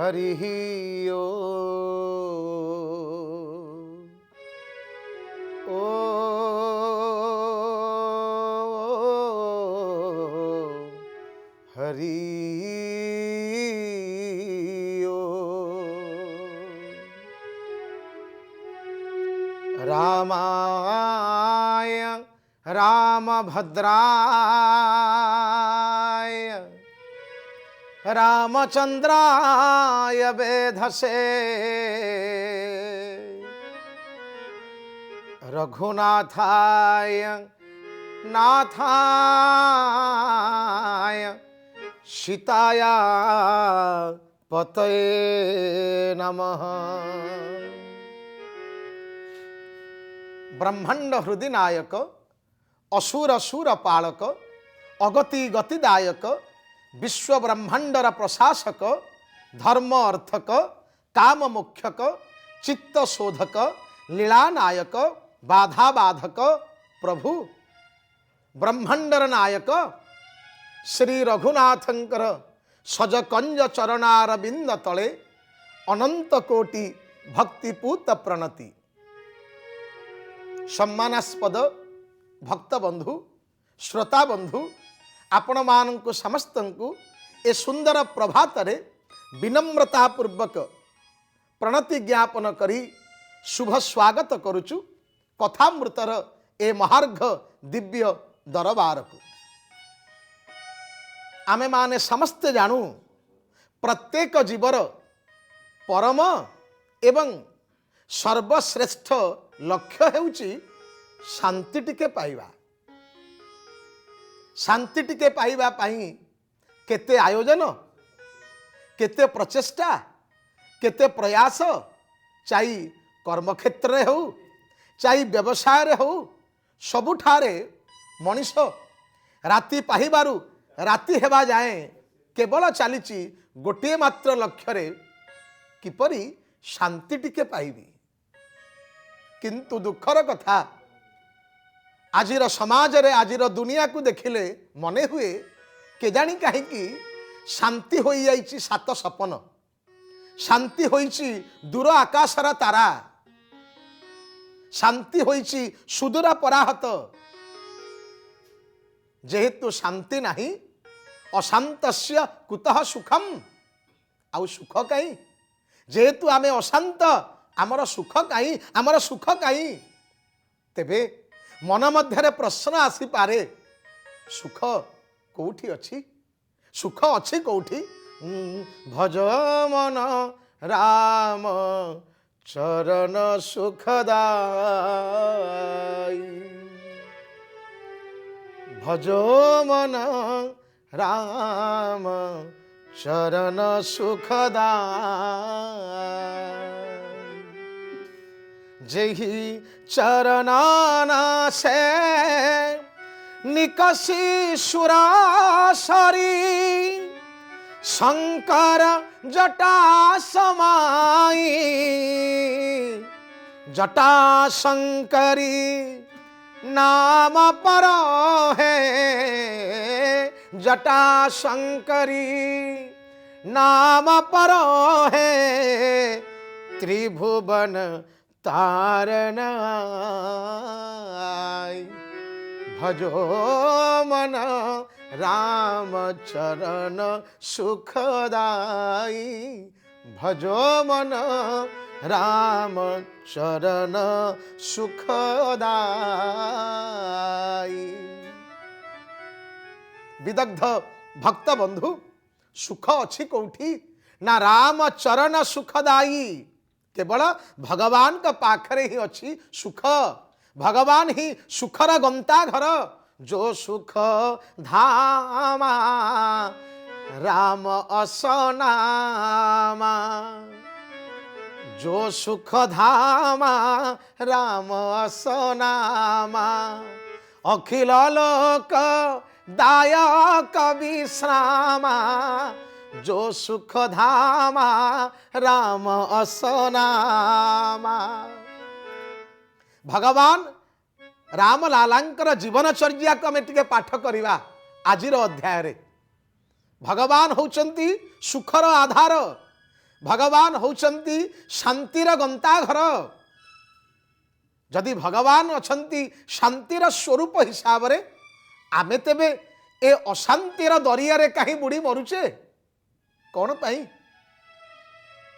हरि ओ ओ हरि ओ रामाय रामभद्राय रामचंद्राय वेधसे रघुनाथाय नाथाय सीताया पतये नमः। ब्रह्मांड हृदय नायक असुर सुर पालक अगति गतिदायक विश्व ब्रह्मांडर प्रशासक धर्म अर्थक काम मोक्षक चित्त शोधक लीला नायक बाधा बाधक प्रभु ब्रह्मांडर नायक श्री रघुनाथंकर सजकंज चरणारविंद तले अनंत कोटि भक्तिपूत प्रणति। सम्मानास्पद भक्त बंधु श्रोता बंधु आपण मानक समस्त को ए सुंदर प्रभात रे विनम्रता पूर्वक प्रणति ज्ञापन करी शुभ स्वागत करुचु कथामृतर ए महार्घ दिव्य दरबार को। आमे माने समस्ते जानू प्रत्येक जीवर परम एवं सर्वश्रेष्ठ लक्ष्य हेउची शांति टिके पाइबा। शांति टिके पाइबा पाई केते आयोजन केते प्रचेष्टा केते प्रयास चाहे कर्मक्षेत्र रे हो चाहे व्यवसाय रे हो सबुठारे मनीष राति पाहिबारु राति हेबा जाए केवल चलीची गोटे मात्र लक्ष्य रे किपरि शांति टिके पाइबी। किंतु दुखर कथा आजिर समाज रे आजिर दुनिया को देखिले मने हुए केजाणी कहीं शांति हो जाइछि सात सपन शांति होइछि दूर आकाशर तारा शांति होइछि सुदूर पराहत जेहेतु शांति नहीं अशांतस्य कुतः सुखम आउ सुख कहीं जेहेतु आमे अशांत आमर सुख कहीं आमर सुख कहीं तेबे मन मध्य प्रश्न आसी पारे सुख कोठी अच्छी सुख अच्छी कोठी भज मन राम चरण सुखदाई भज मन राम चरण सुखदाई जेहि चरणाना से निकसी सुरासरी शंकर जटा समाई जटा शंकरी नाम पर है जटा शंकरी नाम पर है त्रिभुवन तारण भजो मन राम चरण सुखदाई भजो मन राम चरण सुखदाई। विदग्ध भक्त बंधु सुख अच्छी कोठी ना राम चरण सुखदाई केवल भगवान का पाखरे ही अच्छी सुख भगवान ही सुखर गंता घर जो सुख धामा राम असनामा जो सुख धामा राम असनामा अखिल लोक दायक विश्रामा जो सुख धामा राम असनामा। भगवान राम लालांकर जीवनचर्या को आम टे पाठ करवा आजिर अध्याय रे। भगवान होचंती सुखर आधार भगवान होउछंती शांतिर गंताघर। जदि भगवान अछंती शांतिर स्वरूप हिसाब रे आमे तेबे ए अशांतिर दरिया रे कहीं बुड़ी मरुचे कौन पाई?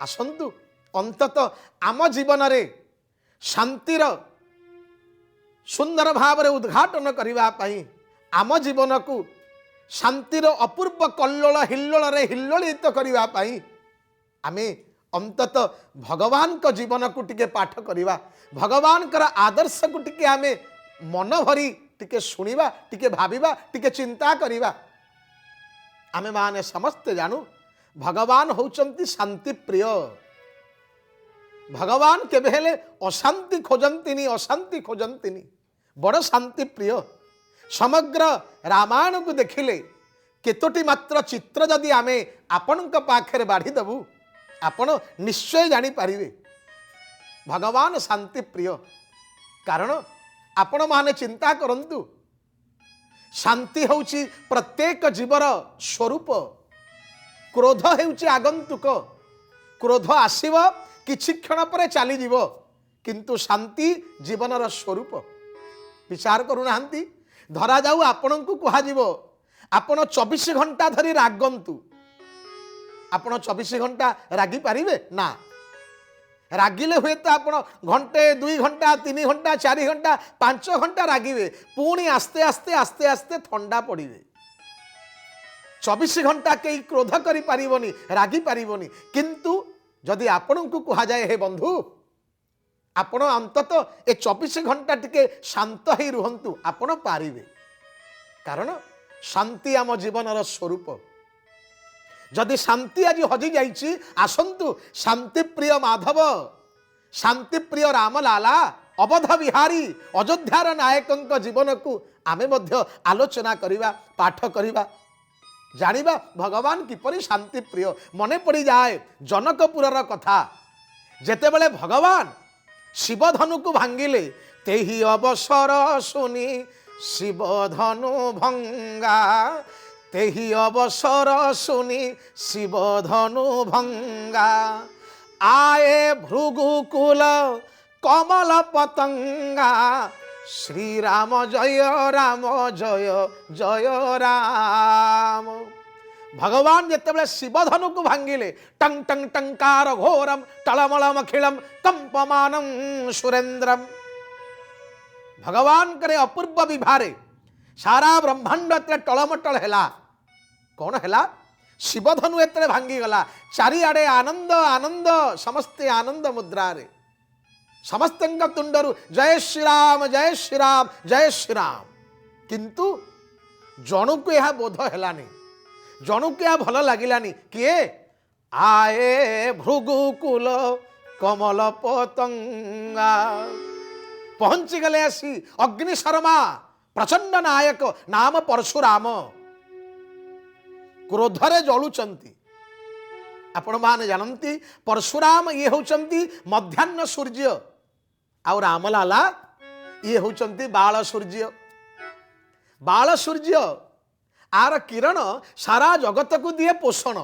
आसंतु अंतत आम जीवन रे शांतिर सुंदर भाव रे उद्घाटन करिवा पाई, आम जीवन को शांतिर अपूर्व कल्लोल हिल्लोल रे हिल्लोलित करिवा पाई आमे अंतत भगवान को जीवन को टिके पाठ करिवा, भगवान कर आदर्श को टिके आमे मन भरी टिके सुनिबा, टिके भाबिबा, टिके चिंता करिबा। आमे माने समस्त जानू भगवान होउचंती शांति प्रिय। भगवान केबे हेले अशांति खोजंतिनी, अशांति खोजंतिनी, बड़ शांति प्रिय। समग्र रामायण को देखिले केतोटी मात्र चित्र जदि आमे आपनक पाखरे बाढ़ी देबू आपण निश्चय जानी पारिबे भगवान शांति प्रिय। कारण आपण माने चिंता करंतु शांति होउची प्रत्येक जीवर स्वरूप। क्रोध हेउची आगंतुक, क्रोध आसीब किछि क्षण पर चली जीव, किंतु शांति जीवनर स्वरूप। विचार करू नाहंती धरा जाऊ आपण को कहा जीव आपण 24 घंटा धरी रागंतु, आपण 24 घंटा रागी पारिबे ना? रागिले हुए तो आपण घंटे 2 घंटा 3 घंटा 4 घंटा 5 घंटा रागिबे, पुणी आस्ते आस्ते आस्ते आस्ते ठंडा पड़िबे। 24 घंटा कई क्रोध करि पारिबोनी, रागी पारिबोनी, किंतु जदि आपण को कहा जाए हे बंधु आपण अंतत ए 24 घंटा टिके शांत ही रुहंतु, आपण पारिबे। कारण शांति आम जीवनर स्वरूप। जदि शांति आज हजि जाइछि आसंतु शांति प्रिय माधव, शांति प्रिय रामलाला, अवध बिहारी अयोध्यार नायकंक जीवन को आमे मध्य आलोचना करिबा, पाठ करिबा, जानिबा भगवान किपरि शांति प्रिय। मने पड़ी जाए जनकपुरर कथा, जेतेबेले भगवान शिवधनु को भांगिले तेही अवसर सुनी शिवधनु भंगा, तेही अवसर सुनी शिवधनु भंगा, आए भृगुकुल कमल पतंगा, श्री राम जय राम जय जय राम। भगवान जितेबाला शिवधनु को भांगिले टंग टंग टंकार घोरम टलमलम अखिलम कंपमानम सुरेंद्रम। भगवान करे अपूर्व विभारे सारा ब्रह्मांड टलमटल हैला। कौन हैला? शिवधनु एतरे भांगी गला, चारिआडे आनंद आनंद, समस्ते आनंद मुद्रा रे, समस्त तुंडरु जय श्री राम जय श्री राम जय श्री राम। किंतु जणु को यह बोध हैलानी, जणु को यह भल लगिलानी। किए? आए भृगुकुल कमल पतंगा। पहुंची गले आसी अग्नि शर्मा प्रचंड नायक नाम परशुराम, क्रोधरे जलुचंती। आपण माने जानती परशुराम ये होचंती मध्याह्न सूर्य, आउ रामलाला ये होचंती बाल सूर्य। बाल सूर्य आर किरण सारा जगत को दिए पोषण,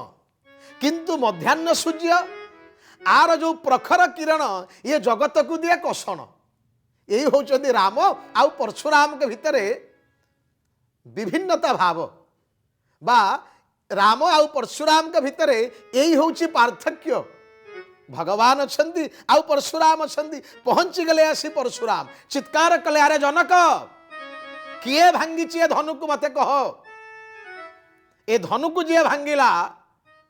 किंतु मध्याह्न सूर्य आर जो प्रखर किरण ये जगत को दिए कषण। यही होचंती राम आउ परशुराम के भितरे विभिन्नता भाव बा राम आउ परशुराम के भितरे यही होची पार्थक्य। भगवान अछंती आउ परशुराम अछंती। पहुंची गले आसी परशुराम चित्कार कले, अरे जनक किए भांगी ए धनु को मते कह। ए धनु को जी भांगिला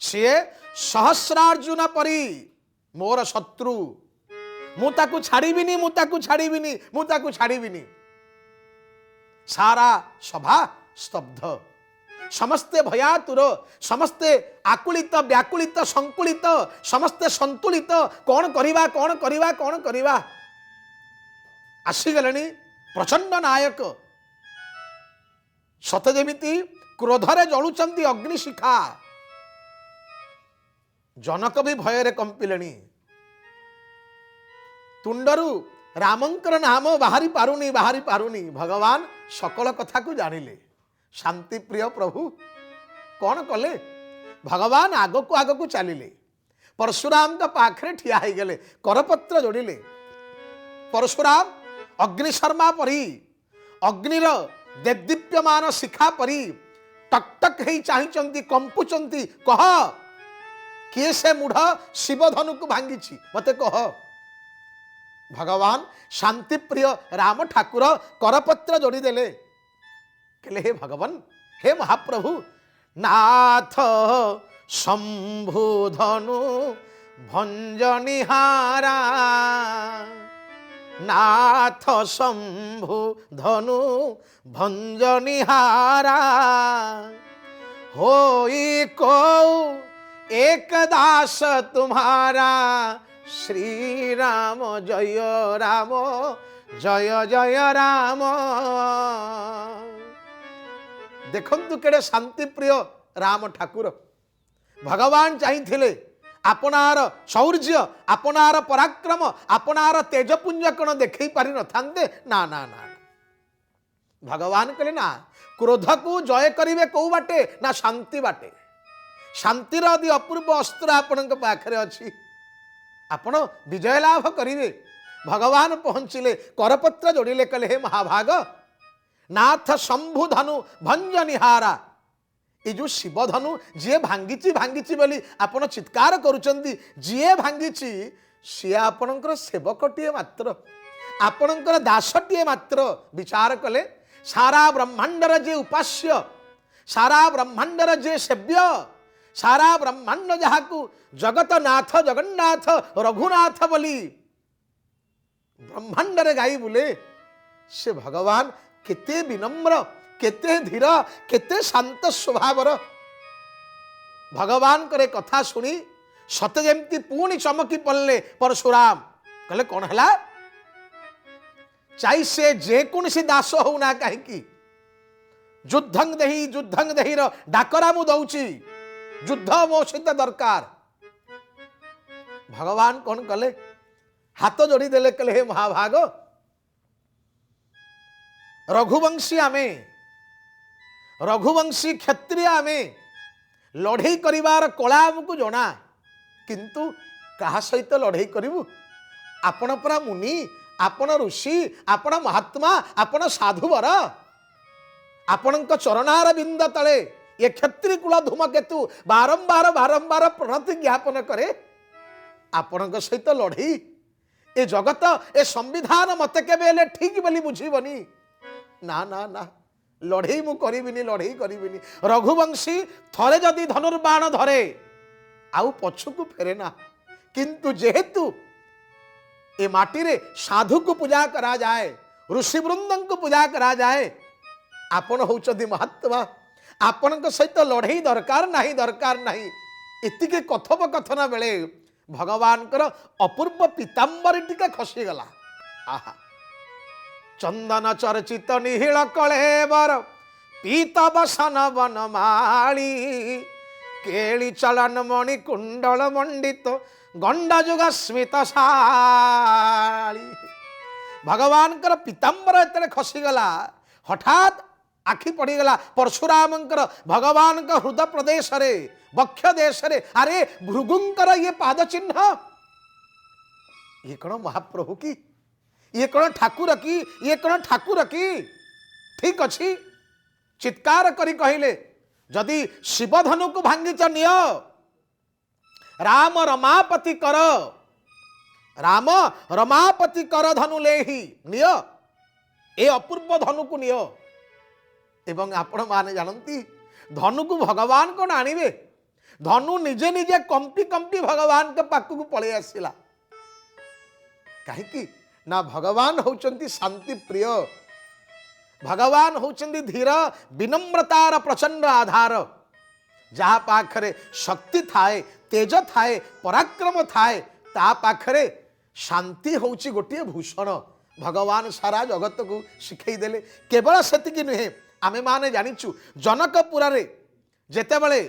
सी सहस्रार्जुन परी मोर शत्रु, मुताकू छाड़ीबिनी मुताकू छाड़ीबिनी मुताकू छाड़ीबिनी। सारा सभा स्तब्ध, समस्ते भयातुर, समस्ते आकुलित व्याकुलित संकुलित, समस्ते संतुलित। कौन करिबा कौन करिबा कौन करिबा? आसीगलेनी प्रचंड नायक, सत जेमिति क्रोधरे जलुचंती अग्निशिखा। जनक भी भୟରେ कंपिलेनी। तुंडरू रामंकर नाम बाहरी पारुनी बाहरी पारुनी। भगवान सकल कथा को जानिले। शांति प्रिय प्रभु कौन कले? भगवान आग को चलिले, परशुराम का पाखरे ठिया हो गले करपत्र जोड़िले परशुराम अग्निशर्मा परी अग्निर देदीप्यमान शिखा परी टकटक ही चाहती कंपुचंती कह किए से मूढ़ शिवधनु को भांगी मते कह भगवान शांति प्रिय राम ठाकुर करपत्र जोड़ीदेले कहले हे भगवान हे महाप्रभु नाथ शंभु धनु भंजनिहारा नाथ शंभु धनु भंजनिहारा होई को एक दास तुम्हारा श्री राम जय राम जय जय राम। देखंतु केड़े शांति प्रिय राम ठाकुर भगवान चाहिए आपनार शौर्य आपनार पराक्रम आपनार तेजपुंज कण देखई पारि न थांते ना ना ना भगवान कहले ना क्रोध को जय करिवे को बाटे ना शांति बाटे शांतिर अति अपूर्व अस्त्र आपनक पाखरे अछि आपण विजय लाभ करिवे भगवान पहुँचिले करपत्र जोड़िले कहले हे महाभाग नाथ शंभु धनु भंजनिहारा ये जो शिवधनु जी भांगी भांगी बोली आपण चित्कार करुचंदी जी भांगी सी आपणकर सेवकटीए मात्र आपणकर दासटीए मात्र विचार कले सारा ब्रह्मांडर जे उपास्य सारा ब्रह्मांडर जे सेव्य सारा ब्रह्मांड जहाकू जगतनाथ जगन्नाथ रघुनाथ बोली ब्रह्मांडरे गाई बुले से भगवान केते विनम्र केते धीर केते शांत स्वभावर भगवान करे कथा सुनी सते जेमती पुणी चमकी पड़ले परशुराम कहले कौन है चाहे से जेकोसी दास होना कहीं युद्धं देही डाकरा मु दौची युद्ध मो सहित दरकार भगवान कौन कले हाथ जोड़ी देले कहले हे महाभाग रघुवंशी आमे रघुवंशी क्षत्रिय आमे लड़ई करिवार कला आमको जना किंतु कहा सहित लड़ई करिवु आपण परा मुनि आपण ऋषि आपण महात्मा आपण साधुवर आपण चरणार बिंद तले ये क्षत्रिय कुल धूमकेतु बारंबार बारंबार प्रणति ज्ञापन करे आपण सहित लड़ई ए जगत ए संविधान मत के ठीक बोली बुझीबनी ना ना ना लड़ई मु करिबिनी लड़ई करिबिनी रघुवंशी थरे जदि धनुर्बाण धरे आउ पछकु फेरे ना किंतु जेहेतु ए माटी रे साधु को पूजा करा जाए ऋषि वृंदन को पूजा करा जाए आपण होउचदी महात्मा आपण सहित लड़ई दरकार नाही इतिके कथोपकथन बेले भगवान अपूर्व पीताम्बरी टिके खसीगला आहा चंदन चर्चित निहिल कलेवर पीतवसन वनमाली केली चलन मणि कुंडल मंडित गंडाजुग स्मित शाली भगवान पीताम्बर एते खसीगला हठात आखि पड़ीगला परशुराम भगवान हृदय प्रदेश रे बक्ष देश रे अरे भृगुंकर ये पाद चिन्ह ये कौन महाप्रभु की ये कौन ठाकुर की ये कौन ठाकुर की ठीक अच्छी चित्कार करी कहले जदि शिवधनु को भांगीच निय राम रमापति कर राम रमापति कर धनु ले ही निय ए अपूर्व धनु को निय एवं आपण माने जानती धनु को भगवान कौन आनिबे धनु निजे निजे कंपी कंपी भगवान के पाखक पलि आसला कहीं ना भगवान होचंती शांति प्रिय भगवान होचंती धीर विनम्रतार प्रचंड आधार जहाँ पाखरे शक्ति थाए तेज थाए पराक्रम थाए ता पाखरे शांति होची गोटे भूषण भगवान सारा जगत को शिखई देले केवल सेतिकी नुहे आमे माने जानिचु जनकपुर रे जेतेबेले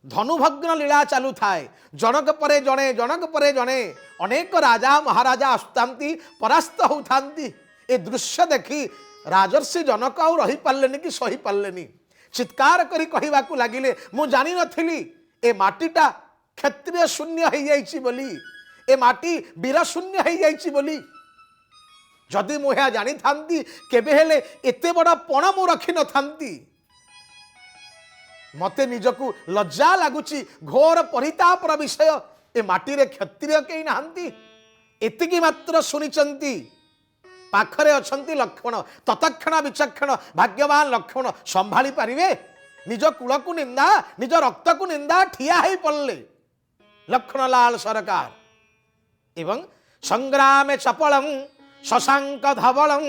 धनुभग्न लीला चालू थाए जनक परे जने अनेक राजा महाराजा आसुतांती परास्त होतांती ए दृश्य देखी राजर्षि जनक आउ रही पारलेनी कि सही पारलेनी चित्कार करी कहिबाकू लागिले मु जानि नथिली ए माटीटा क्षत्रिय शून्य हो जाइछि बोली ए माटी वीर शून्य हो जाइछि बोली जदि मुझे जानी थांती केबे हेले एते बड़ा पण मु रखी न थांती मते निजकू लज्जा लगुची घोर परितापर विषय ए माटी रे क्षत्रिय कई नाहंती एतिकी मात्र सुनिचंती पाखरे अछंती लक्ष्मण ततक्षण विचक्षण भाग्यवान लक्ष्मण संभाली पारिबे निज कुल को निंदा निज रक्त को निंदा ठिया ही पड़ले लक्ष्मणलाल सरकार एवं संग्रामे चपलम शशांक धवलम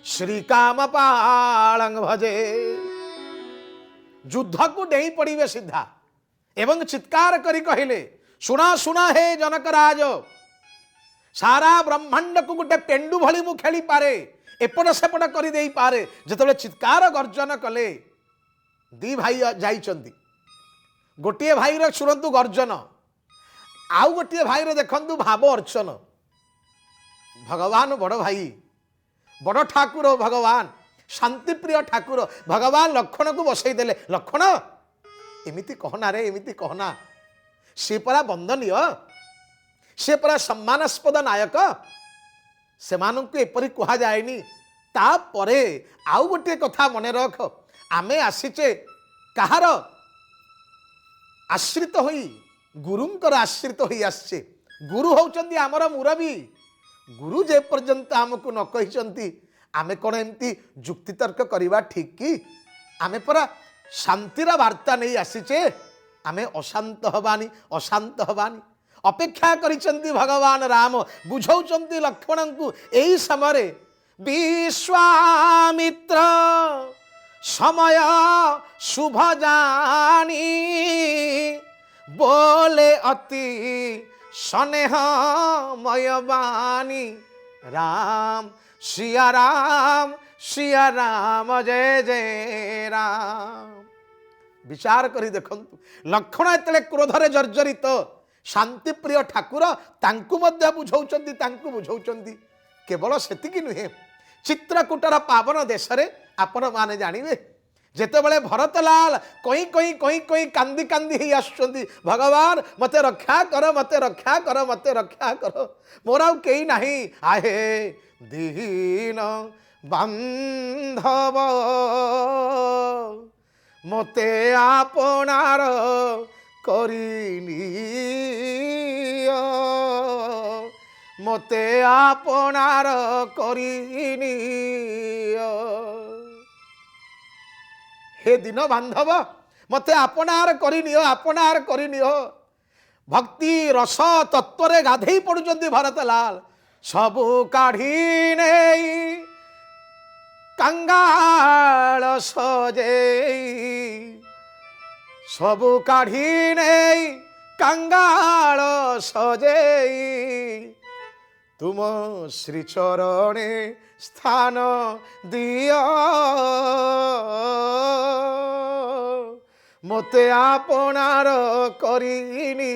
श्रीकाम पालंग भजे युद्ध को डेई पड़े सीधा एवं चित्कार करी कहले सुना सुना हे जनक राज सारा ब्रह्मांड को गोटे पेंडु भली मु खेली पारे एपट सेपट कर दे पारे जिते चित्कार गर्जन कले दी भाई जाइचंती गोटे भाई शुणु गर्जन आउ गोटे भाई देखंतु भाव अर्चन भगवान बड़ भाई बड़ ठाकुर भगवान शांतिप्रिय ठाकुर भगवान लक्ष्मण को बसई देले लक्ष्मण एमिति कहना रे एमिति कहना से परा बंदनीय से परा सम्मानास्पद नायक से मानक एपरी कहा जाएनी तापरे आउ गोटे कथा मने रख आमे आसीचे कहार आश्रित होई गुरुंकर आश्रित होई आसचे गुरु होउचंदी आमर मुरबी गुरु जे पर्यंत आमको न कहिचंती आमे कोन एमती जुक्ति तर्क करिवा ठीक की आमे परा शांतिर वार्ता नहीं आसीचे आमे अशांत हबानी अशांत हबानी अपेक्षा करिचंती भगवान राम बुझौचंती लक्ष्मण को एई समय विश्वामित्र समय शुभ जानी बोले अति स्नेहमय वाणी राम सिया राम जय जय राम। विचार करी देखंतु लक्ष्मण एतले क्रोधरे जर्जरित शांति प्रिय ठाकुर तांकु मध्य बुझौचंती तांकु बुझौचंती केवल सेतिकी नुहे चित्रकूटर पावन देश रे आपण माने जानिबे जेतेबेले भरतलाल कई कई कई कई कांदी कांदी ही आसुचंती भगवान मते रक्षा कर मते रक्षा कर मते रक्षा कर मोर आउ केई नाही आहे दीन बांधव मते आपनार करिलियो मते आपनार करिलियो हे दिन बांधव मते आपनार करिनियो भक्ति रस तत्व गाधे पड़ुचंती भरतलाल सबु काढ़ी नहीं कंगाल सजेई सबु काढ़ी नहीं कंगाल सजेई तुम श्रीचरणे स्थान दियो मते आपनार करिनी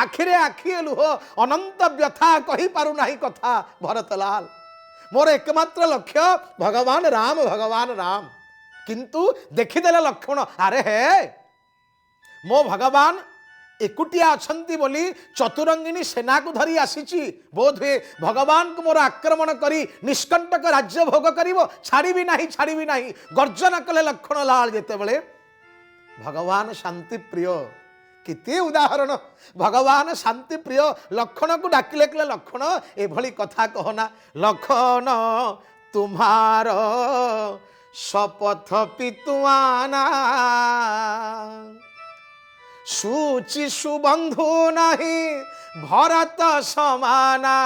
आखिरे आखिए लुह अनंत व्यथा कही पारु नाही कथा भरतलाल मोर एकमात्र लक्ष्य भगवान राम किंतु देखीदेले लक्ष्मण अरे हे मो भगवान एकुटिया अछंती बोली चतुरंगिनी सेना को धरी आसीची बोध हुए भगवान को मोर आक्रमण करी निष्कंटक राज्य भोग करिवो छाड़ी भी नहीं गर्जन कले लक्ष्मण लाल जेते बेले भगवान शांति प्रिय किते उदाहरण भगवान शांति प्रिय लक्ष्मण को डाकिले कले लक्ष्मण एभली कथा कहना लक्ष्मण तुम्हार शपथ पितुआना सूचि सुबंधु नहीं भरत समाना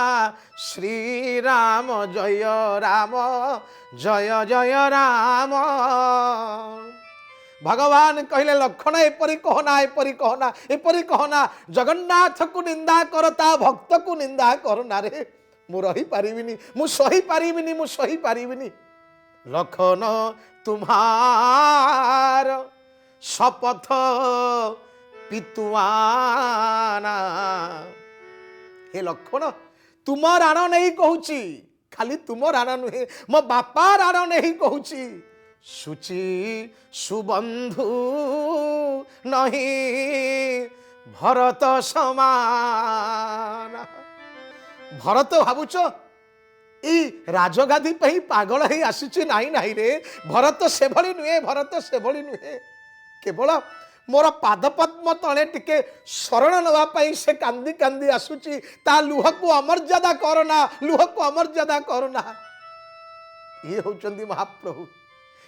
श्री राम जय जय राम भगवान कहले लक्ष्मण एपरी कहना जगन्नाथ को निंदा करता भक्त को निंदा करना रे मु रही पारिबिनी मु सही पारिबिनी लक्ष्मण तुम्हार शपथ पितुआना हे लक्ष्मण तुम राण नहीं कहूची खाली तुम राण नुहे मो बापा राण नहीं कहूची सुचि सुबंधु नहीं भरत समान। भरत भावुच ई राजगादी पे पागल ही आसी नाई नाई रे, भरत से भली नुहे, भरत से भली नुहे, केवल मोर पाद पद्म तले टिके शरण नवाई से कांदी कांदी आसुची, ता लुह को अमर्यादा करना, लुह को अमर्यादा करना। ये होचंदी महाप्रभु,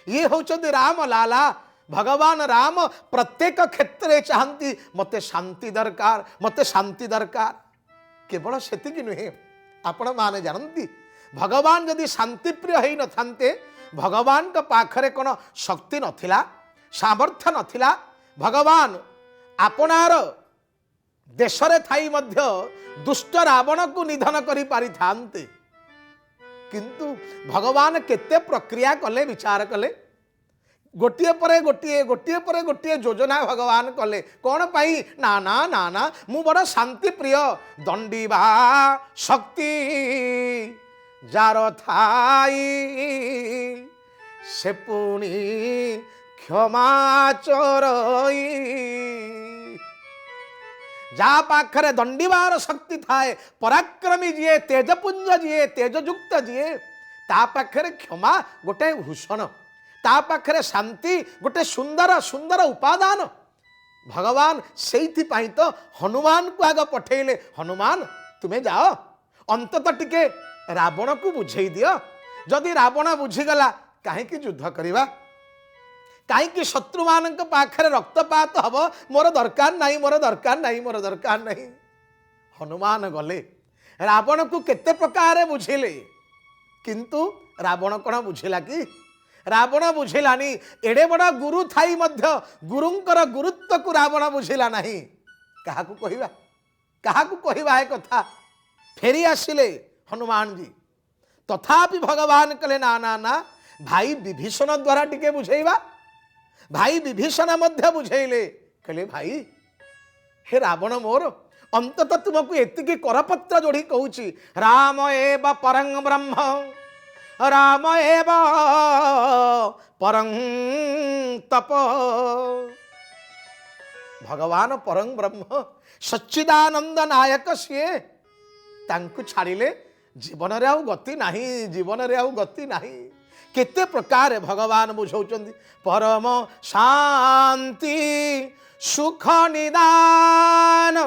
ये होचंदी राम लाला। भगवान राम प्रत्येक क्षेत्र चाहती मते शांति दरकार, मते शांति दरकार। केवल सेतिकी नुहे, आपण माने जानती भगवान जदि शांति प्रिय होई न थांते, भगवान का पाखरे कोन शक्ति नथिला, सामर्थ्य नथिला, भगवान आपनार देशरे थाई मध्य दुष्ट रावण को निधन करि पारि थांते। किंतु भगवान केते प्रक्रिया कले, विचार कले, गोटिए परे गोटिए, गोटिए परे गोटिए योजना भगवान कले। कौन पाई ना ना ना ना मु बड़ शांति प्रिय, दंडीबा शक्ति जार थाई से पुणी क्षमा चोरई। जा पाखरे दंडीबार शक्ति थाए, पराक्रमी जीए, तेजपुंज जीए, तेजयुक्त जीए, ता पाखरे क्षमा गोटे भूषण, ता पाखरे शांति गोटे सुंदर सुंदर उपादान। भगवान सेइथि पाई तो हनुमान को आग पठेले, हनुमान तुम्हें जाओ अंतत टिके रावण को बुझे दियो, जदि रावण बुझीगला कहीं युद्ध करवा, कहीं शत्रु मान पाखरे रक्तपात हम, मोर दरकार नहीं, मोर दरकार नहीं, मोर दरकार नहीं। हनुमान गले रावण को केते प्रकार बुझेले, किंतु रावण कौन बुझेला कि? रावण बुझेलानी। एडे बड़ा गुरु थाई मध्य गुरुंकर गुरुत्व को रावण बुझेला नहीं। काहाकू कहिबा, काहाकू कहिबा है कथा। फेरी आसिले हनुमान जी, तथापि भगवान कले ना ना ना भाई विभीषण द्वारा टिके बुझेइबा। भाई विभीषण मध्य बुझेइले, कहले भाई हे रावण मोर, अंततः तुमको एतिकी करपत्र जोड़ी कहूची, राम एव परं ब्रह्म, राम एव परं तप। भगवान परं ब्रह्म सच्चिदानंद नायक सीए, तांकु छाड़िले जीवन रे आउ गति नाही, जीवन रे आउ गति नाही। केते प्रकार भगवान बुझौचंदी, परम शांति सुख निदान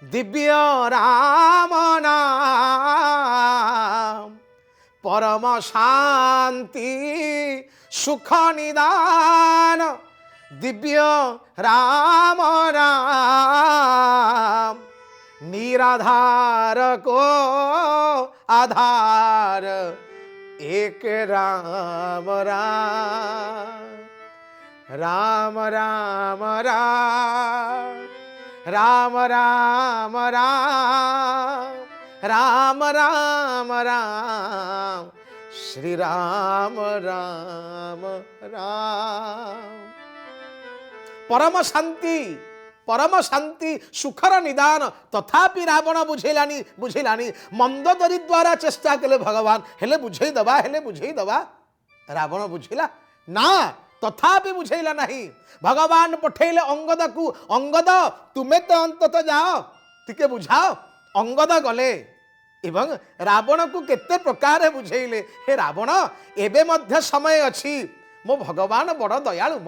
दिव्य राम नाम। परम शांति सुख निदान दिव्य राम नाम। निराधार को आधार एक राम राम, राम राम राम, राम राम राम, राम राम राम, श्री राम राम राम। परम शांति, परम शांति सुखर निदान, तथापि रावण बुझेलानी, बुझेलानी। मंदोदरी द्वारा चेष्टा कले भगवान, हेले बुझेई दबा, हेले बुझेई दबा। रावण बुझेला ना, तथापि बुझेला नहीं। भगवान पठेले अंगद को, अंगद तुम्हें तो अंतत जाओ टिके बुझाओ। अंगद गले एवं रावण को केते प्रकार बुझेइले, हे रावण एबे मध्य समय अछि, मो भगवान बड़ दयालु,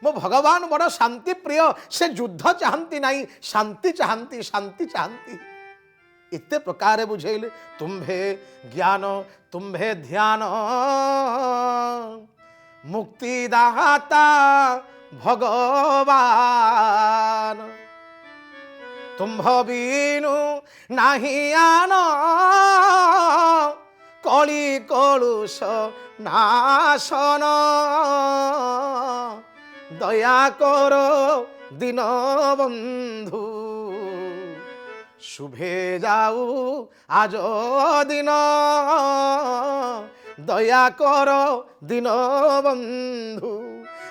मो भगवान बड़ शांति प्रिय, से युद्ध चाहती नहीं, शांति चाहती, शांति चाहती। इतने प्रकार बुझेइले। तुम्भे ज्ञान तुम्भे ध्यान मुक्तिदाता भगवान। तुम्भ बीनु नहीं आन कली कलुष नाशन। दया करो दिन बंधु शुभे जाऊ आज दिन। दया करो दिन बंधु।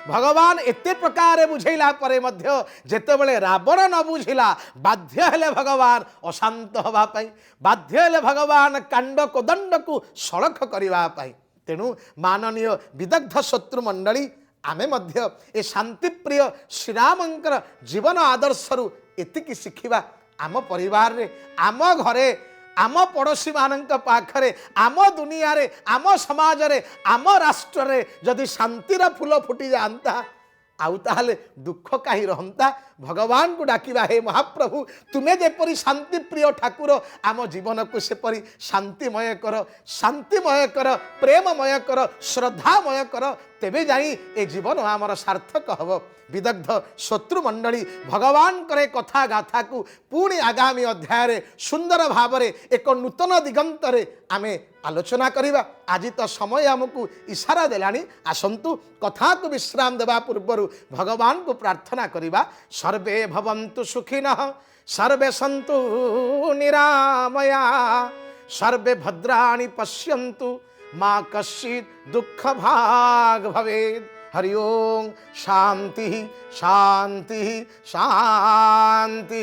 भगवान एते प्रकार बुझेला परे मध्य जेतेबेले रावण न बुझिला, बाध्य हेले भगवान अशांत हवा पाई, बाध्य हेले भगवान कांड कोदंड को सड़ख करबा पाई। तेणु माननीय विदग्ध शत्रु मंडली, आमे मध्य ए शांति प्रिय श्रीरामंकर जीवन आदर्शरु एतिकी शिखिबा आम परिवार रे आम घरे आम पड़ोशी मानक पाखरे आम दुनिया रे आम समाज रे आम राष्ट्र रे जदि शांतिर फूल फुटी जाता आउ ताहले दुख कहीं रहंता भगवान को डाकिबा हे महाप्रभु तुम्हें जेपरी शांति प्रिय ठाकुर आम जीवन को सेपरी शांतिमय कर प्रेममय कर श्रद्धामय कर तेबे जाई ए जीवन आमर सार्थक हब विदग्ध शत्रुमंडली भगवान करे कथा गाथा को पुणी आगामी अध्याय सुंदर भाव एक नूतन दिगंतरे आमे आलोचना करिबा। आज तो समय आमको इशारा देलानी आसंतु कथा को विश्राम देवा पूर्व भगवान को प्रार्थना करिबा। सर्वे भवन्तु सुखिनः सर्वे सन्तु निरामया सर्वे भद्राणि पश्यन्तु मा कश्चित् दुःख भाग भवेत्। हरि ओम शांति शांति शांति।